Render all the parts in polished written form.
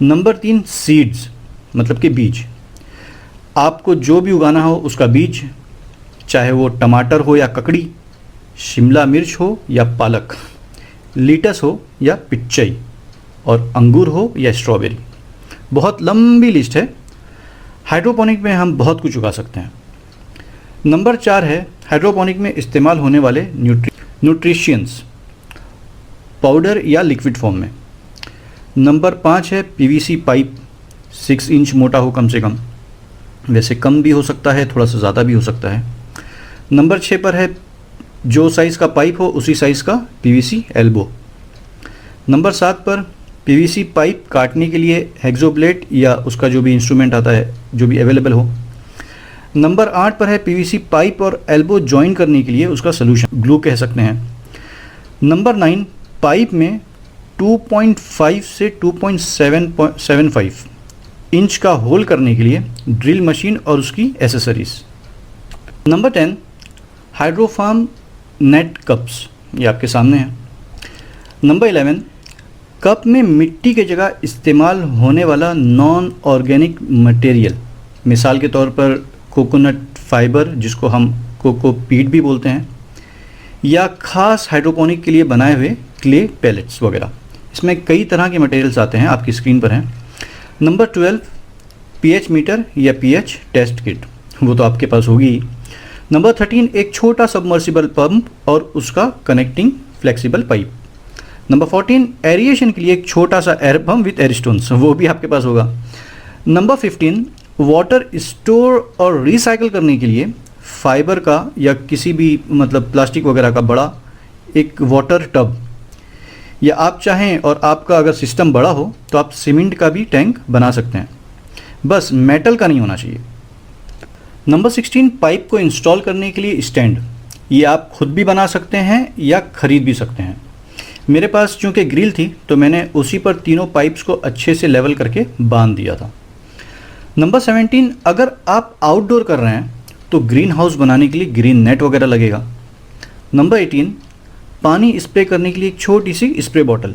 Number 3 seeds, मतलब कि बीज। आपको जो भी उगाना हो उसका बीज, चाहे वो टमाटर हो या ककड़ी, शिमला मिर्च हो या पालक, लीटस हो या पिच्चई, और अंगूर हो या स्ट्रॉबेरी। बहुत लंबी लिस्ट है। हाइड्रोपोनिक में हम बहुत कुछ उगा सकते हैं। नंबर 4 है हाइड्रोपोनिक में इस्तेमाल होने वाले न्यूट्रिशियंस, पाउडर या लिक्विड फॉर्म में। नंबर 5 है पीवीसी पाइप, 6 इंच मोटा हो कम से कम, वैसे कम भी हो सकता है, थोड़ा सा ज़्यादा भी हो सकता है। नंबर 6 पर है जो साइज़ का पाइप हो उसी साइज़ का पीवीसी एल्बो। नंबर 7 पर पीवीसी पाइप काटने के लिए हेक्सोब्लेड या उसका जो भी इंस्ट्रूमेंट आता है, जो भी अवेलेबल हो। नंबर 8 पर है पीवीसी पाइप और एल्बो जॉइन करने के लिए उसका सलूशन, ग्लू कह सकते हैं। नंबर 9 पाइप में 2.5 से 2.75 इंच का होल करने के लिए ड्रिल मशीन और उसकी एसेसरीज। नंबर 10 हाइड्रोफार्म नेट कप्स, ये आपके सामने है। नंबर 11 कप में मिट्टी के जगह इस्तेमाल होने वाला नॉन ऑर्गेनिक मटेरियल, मिसाल के तौर पर कोकोनट फाइबर, जिसको हम कोकोपीट भी बोलते हैं, या खास हाइड्रोपोनिक के लिए बनाए हुए क्ले पैलेट्स वगैरह। इसमें कई तरह के मटेरियल्स आते हैं, आपकी स्क्रीन पर हैं। नंबर 12 पीएच मीटर या पीएच टेस्ट किट, वो तो आपके पास होगी। नंबर 13 एक छोटा सबमर्सिबल पंप और उसका connecting flexible pipe. Number 14 aeration के लिए एक छोटा सा air pump with air stones, वो भी आपके पास होगा। नंबर 15 वाटर स्टोर और रिसाइकल करने के लिए फाइबर का या किसी भी मतलब प्लास्टिक वगैरह का बड़ा एक वाटर टब, या आप चाहें और आपका अगर सिस्टम बड़ा हो तो आप सीमेंट का भी टैंक बना सकते हैं, बस मेटल का नहीं होना चाहिए। नंबर 16 पाइप को इंस्टॉल करने के लिए स्टैंड, ये आप खुद भी बना सकते हैं या ख़रीद भी सकते हैं। मेरे पास चूँकि ग्रिल थी तो मैंने उसी पर तीनों पाइप्स को अच्छे से लेवल करके बांध दिया था। नंबर 17 अगर आप आउटडोर कर रहे हैं तो ग्रीन हाउस बनाने के लिए ग्रीन नेट वगैरह लगेगा। नंबर 18 पानी स्प्रे करने के लिए एक छोटी सी स्प्रे बॉटल।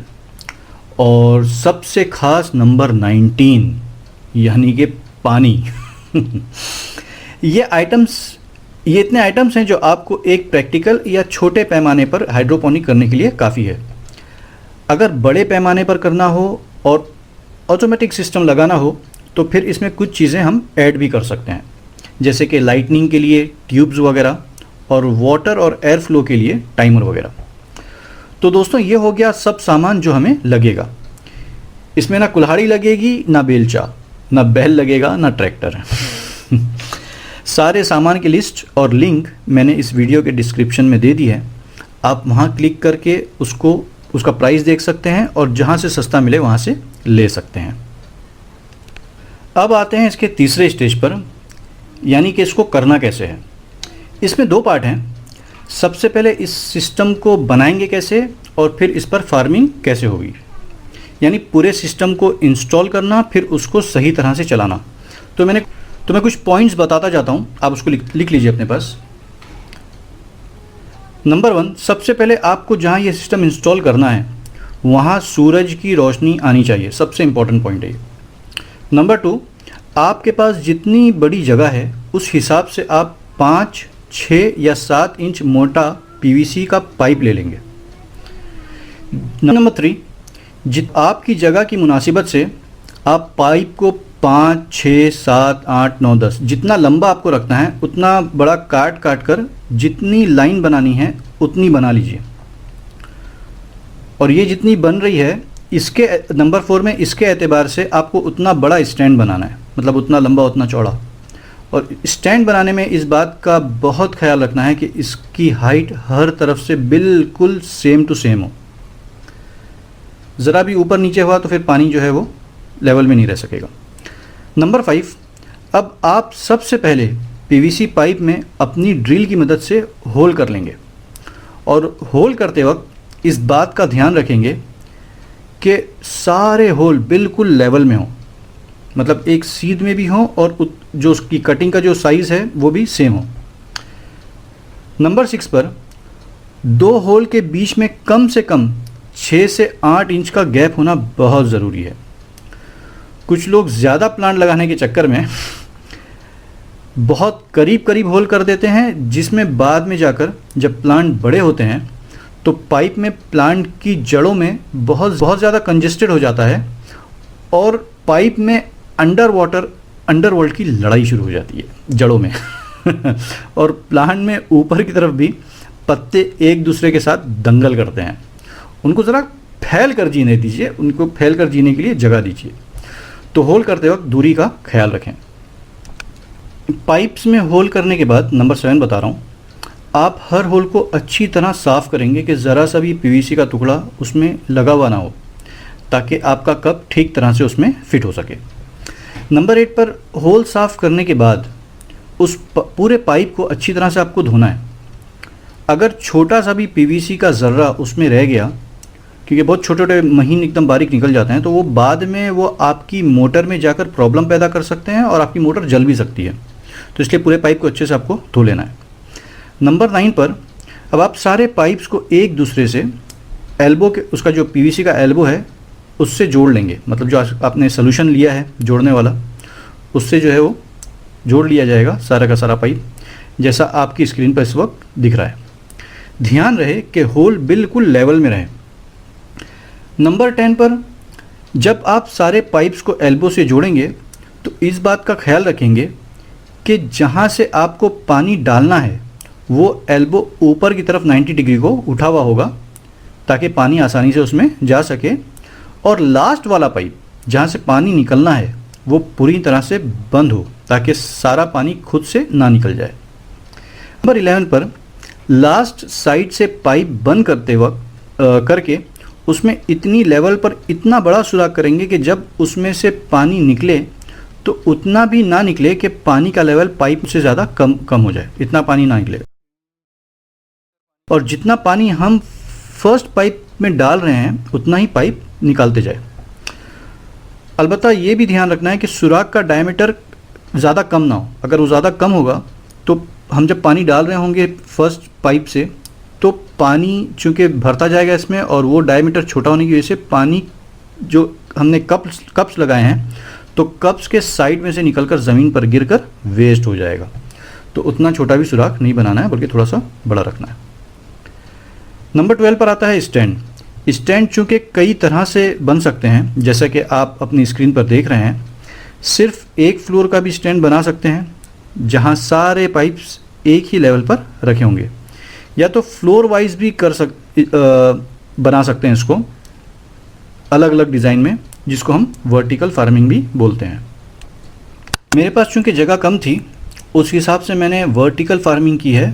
और सबसे खास नंबर 19 यानी कि पानी। ये इतने आइटम्स हैं जो आपको एक प्रैक्टिकल या छोटे पैमाने पर हाइड्रोपोनिक करने के लिए काफ़ी है। अगर बड़े पैमाने पर करना हो और ऑटोमेटिक सिस्टम लगाना हो तो फिर इसमें कुछ चीज़ें हम ऐड भी कर सकते हैं, जैसे कि लाइटनिंग के लिए ट्यूब्स वगैरह और वाटर और एयर फ्लो के लिए टाइमर वगैरह। तो दोस्तों ये हो गया सब सामान जो हमें लगेगा। इसमें ना कुल्हाड़ी लगेगी, ना बेलचा, ना बैल लगेगा, ना ट्रैक्टर। सारे सामान की लिस्ट और लिंक मैंने इस वीडियो के डिस्क्रिप्शन में दे दी है। आप वहाँ क्लिक करके उसका प्राइस देख सकते हैं और जहाँ से सस्ता मिले वहाँ से ले सकते हैं। अब आते हैं इसके तीसरे स्टेज पर, यानी कि इसको करना कैसे है। इसमें 2 पार्ट हैं। सबसे पहले इस सिस्टम को बनाएंगे कैसे और फिर इस पर फार्मिंग कैसे होगी, यानी पूरे सिस्टम को इंस्टॉल करना, फिर उसको सही तरह से चलाना। तो मैं कुछ पॉइंट्स बताता जाता हूँ, आप उसको लिख लीजिए अपने पास। नंबर 1, सबसे पहले आपको जहाँ ये सिस्टम इंस्टॉल करना है वहाँ सूरज की रोशनी आनी चाहिए, सबसे इम्पॉर्टेंट पॉइंट है ये। नंबर 2, आपके पास जितनी बड़ी जगह है उस हिसाब से आप 5, 6 या 7 इंच मोटा पीवीसी का पाइप ले लेंगे। नंबर 3, आपकी जगह की मुनासिबत से आप पाइप को 5, 6, 7, 8, 9, 10 जितना लंबा आपको रखना है उतना बड़ा काट कर जितनी लाइन बनानी है उतनी बना लीजिए। और ये जितनी बन रही है इसके नंबर 4 में इसके एतबार से आपको उतना बड़ा स्टैंड बनाना है, मतलब उतना लंबा उतना चौड़ा। और स्टैंड बनाने में इस बात का बहुत ख्याल रखना है कि इसकी हाइट हर तरफ से बिल्कुल सेम टू सेम हो। ज़रा भी ऊपर नीचे हुआ तो फिर पानी जो है वो लेवल में नहीं रह सकेगा। नंबर 5, अब आप सबसे पहले पीवीसी पाइप में अपनी ड्रिल की मदद से होल कर लेंगे और होल करते वक्त इस बात का ध्यान रखेंगे कि सारे होल बिल्कुल लेवल में हों, मतलब एक सीध में भी हों और जो उसकी कटिंग का जो साइज़ है वो भी सेम हो। नंबर 6 पर 2 होल के बीच में कम से कम 6 से 8 इंच का गैप होना बहुत ज़रूरी है। कुछ लोग ज़्यादा प्लांट लगाने के चक्कर में बहुत करीब करीब होल कर देते हैं, जिसमें बाद में जाकर जब प्लांट बड़े होते हैं तो पाइप में प्लांट की जड़ों में बहुत ज़्यादा कंजेस्टेड हो जाता है और पाइप में अंडरवर्ल्ड की लड़ाई शुरू हो जाती है जड़ों में और प्लांट में ऊपर की तरफ भी पत्ते एक दूसरे के साथ दंगल करते हैं। उनको ज़रा फैल कर जीने दीजिए, उनको फैल कर जीने के लिए जगह दीजिए। तो होल करते वक्त दूरी का ख्याल रखें। पाइप्स में होल करने के बाद नंबर 7 बता रहा हूँ, आप हर होल को अच्छी तरह साफ़ करेंगे कि ज़रा सा भी पीवीसी का टुकड़ा उसमें लगा हुआ ना हो, ताकि आपका कप ठीक तरह से उसमें फिट हो सके। नंबर 8 पर होल साफ़ करने के बाद उस पूरे पाइप को अच्छी तरह से आपको धोना है। अगर छोटा सा भी पीवीसी का ज़र्रा उसमें रह गया, क्योंकि बहुत छोटे छोटे महीन एकदम बारीक निकल जाते हैं, तो वो बाद में वो आपकी मोटर में जाकर प्रॉब्लम पैदा कर सकते हैं और आपकी मोटर जल भी सकती है। तो इसलिए पूरे पाइप को अच्छे से आपको धो लेना है। नंबर 9 पर अब आप सारे पाइप्स को एक दूसरे से एल्बो के, उसका जो पीवीसी का एल्बो है उससे जोड़ लेंगे। मतलब जो आपने सोल्यूशन लिया है जोड़ने वाला, उससे जो है वो जोड़ लिया जाएगा सारा का सारा पाइप, जैसा आपकी स्क्रीन पर इस वक्त दिख रहा है। ध्यान रहे कि होल बिल्कुल लेवल में रहे। नंबर 10 पर जब आप सारे पाइप्स को एल्बो से जोड़ेंगे तो इस बात का ख्याल रखेंगे कि जहाँ से आपको पानी डालना है वो एल्बो ऊपर की तरफ 90 डिग्री को उठा हुआ होगा, ताकि पानी आसानी से उसमें जा सके। और लास्ट वाला पाइप जहाँ से पानी निकलना है वो पूरी तरह से बंद हो, ताकि सारा पानी खुद से ना निकल जाए। नंबर 11 पर लास्ट साइड से पाइप बंद करते वक्त करके उसमें इतनी लेवल पर इतना बड़ा सुराख करेंगे कि जब उसमें से पानी निकले तो उतना भी ना निकले कि पानी का लेवल पाइप से ज़्यादा कम हो जाए, इतना पानी ना निकले। और जितना पानी हम फर्स्ट पाइप में डाल रहे हैं उतना ही पाइप निकालते जाए। अलबत्ता ये भी ध्यान रखना है कि सुराख का डायमीटर ज़्यादा कम ना हो। अगर वो ज़्यादा कम होगा तो हम जब पानी डाल रहे होंगे फर्स्ट पाइप से, तो पानी चूँकि भरता जाएगा इसमें, और वो डायमीटर छोटा होने की वजह से पानी जो हमने कप्स लगाए हैं तो कप्स के साइड में से निकलकर ज़मीन पर गिरकर वेस्ट हो जाएगा। तो उतना छोटा भी सुराख नहीं बनाना है, बल्कि थोड़ा सा बड़ा रखना है। नंबर 12 पर आता है स्टैंड। स्टैंड चूँकि कई तरह से बन सकते हैं, जैसा कि आप अपनी स्क्रीन पर देख रहे हैं। सिर्फ एक फ्लोर का भी स्टैंड बना सकते हैं, जहां सारे पाइप्स एक ही लेवल पर रखे होंगे, या तो फ्लोर वाइज भी बना सकते हैं इसको अलग अलग डिज़ाइन में, जिसको हम वर्टिकल फार्मिंग भी बोलते हैं। मेरे पास चूँकि जगह कम थी, उस हिसाब से मैंने वर्टिकल फार्मिंग की है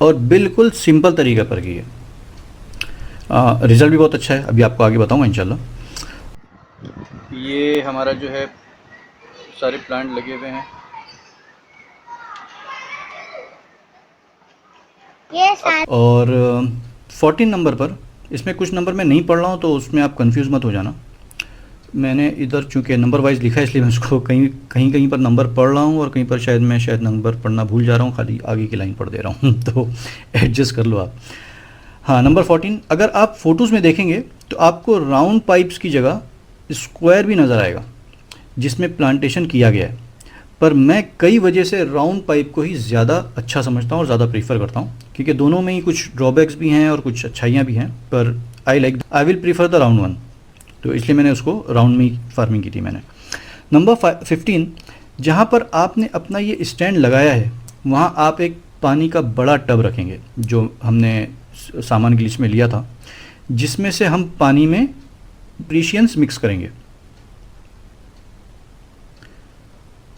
और बिल्कुल सिंपल तरीके पर की है। रिज़ल्ट भी बहुत अच्छा है, अभी आपको आगे बताऊंगा इंशाल्लाह। ये हमारा जो है सारे प्लांट लगे हुए हैं। और 14 नंबर पर, इसमें कुछ नंबर मैं नहीं पढ़ रहा हूँ तो उसमें आप कंफ्यूज मत हो जाना। मैंने इधर चूँकि नंबर वाइज लिखा है, इसलिए मैं उसको कहीं पर नंबर पढ़ रहा हूँ और कहीं पर शायद नंबर पढ़ना भूल जा रहा हूँ, खाली आगे की लाइन पढ़ दे रहा हूँ तो एडजस्ट कर लो आप। हाँ, नंबर 14, अगर आप फ़ोटोज़ में देखेंगे तो आपको राउंड पाइप्स की जगह स्क्वायर भी नज़र आएगा जिसमें प्लांटेशन किया गया है, पर मैं कई वजह से राउंड पाइप को ही ज़्यादा अच्छा समझता हूँ और ज़्यादा प्रीफर करता हूँ, क्योंकि दोनों में ही कुछ ड्रॉबैक्स भी हैं और कुछ अच्छाइयाँ भी हैं, पर I will prefer the round one, तो इसलिए मैंने उसको राउंड में ही फार्मिंग की थी मैंने। नंबर 15, जहाँ पर आपने अपना ये स्टैंड लगाया है वहाँ आप एक पानी का बड़ा टब रखेंगे, जो हमने सामान की लिस्ट में लिया था, जिसमें से हम पानी में न्यूट्रिशंस मिक्स करेंगे।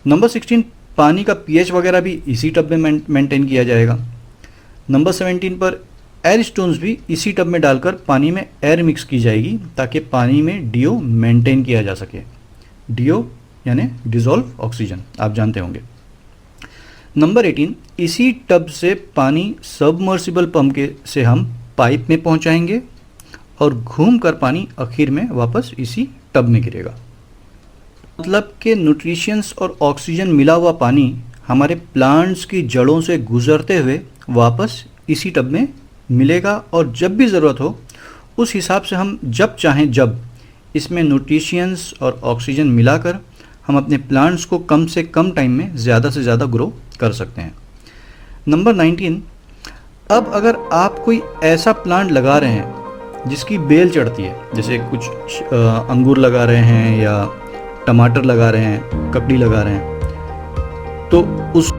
नंबर 16, पानी का पीएच वगैरह भी इसी टब में मेंटेन किया जाएगा। नंबर 17 पर एयर स्टोन्स भी इसी टब में डालकर पानी में एयर मिक्स की जाएगी, ताकि पानी में डीओ मेंटेन किया जा सके। डीओ यानी डिज़ोल्व ऑक्सीजन, आप जानते होंगे। नंबर 18, इसी टब से पानी सबमर्सिबल पंप के से हम पाइप में पहुंचाएंगे और घूमकर पानी आखिर में वापस इसी टब में गिरेगा। मतलब कि न्यूट्रिशंस और ऑक्सीजन मिला हुआ पानी हमारे प्लांट्स की जड़ों से गुजरते हुए वापस इसी टब में मिलेगा, और जब भी ज़रूरत हो उस हिसाब से हम जब चाहें जब इसमें न्यूट्रिशियंस और ऑक्सीजन मिलाकर हम अपने प्लांट्स को कम से कम टाइम में ज़्यादा से ज़्यादा ग्रो कर सकते हैं। नंबर 19, अब अगर आप कोई ऐसा प्लांट लगा रहे हैं जिसकी बेल चढ़ती है, जैसे कुछ अंगूर लगा रहे हैं या टमाटर लगा रहे हैं, ककड़ी लगा रहे हैं, तो उस